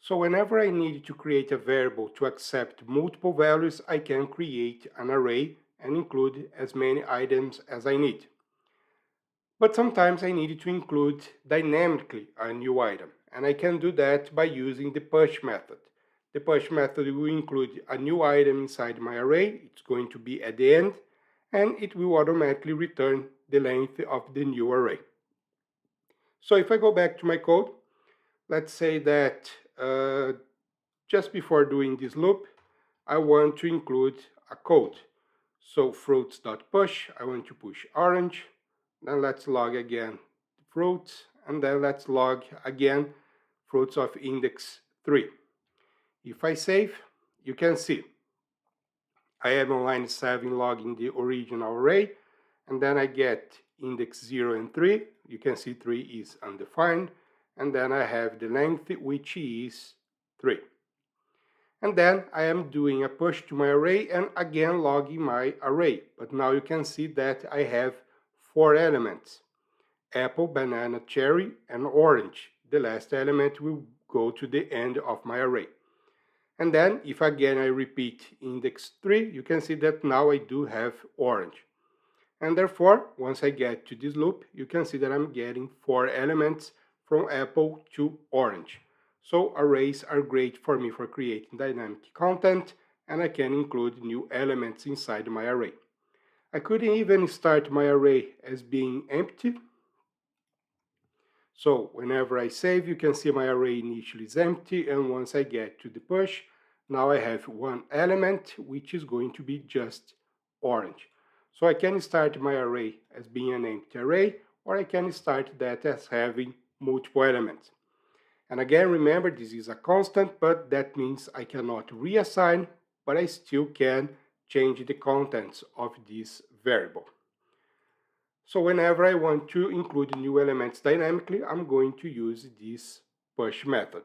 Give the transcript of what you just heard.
So whenever I need to create a variable to accept multiple values, I can create an array and include as many items as I need. But sometimes I need to include dynamically a new item, and I can do that by using the push method. The push method will include a new item inside my array. It's going to be at the end, and it will automatically return the length of the new array. So if I go back to my code, let's say that just before doing this loop, I want to include a code. So fruits.push, I want to push orange. Then let's log again fruits, and then let's log again fruits of index 3. If I save, you can see I am on line 7 logging the original array, and then I get index 0 and 3. You can see 3 is undefined, and then I have the length, which is 3. And then I am doing a push to my array and again logging my array. But now you can see that I have 4 elements: apple, banana, cherry, and orange. The last element will go to the end of my array. And then if again I repeat index 3, you can see that now I do have orange. And therefore, once I get to this loop, you can see that I'm getting 4 elements from apple to orange. So arrays are great for me for creating dynamic content, and I can include new elements inside my array. I could even start my array as being empty. So whenever I save, you can see my array initially is empty, and once I get to the push, now I have 1 element, which is going to be just orange. So I can start my array as being an empty array, or I can start that as having multiple elements. And again, remember, this is a constant, but that means I cannot reassign, but I still can change the contents of this variable. So whenever I want to include new elements dynamically, I'm going to use this push method.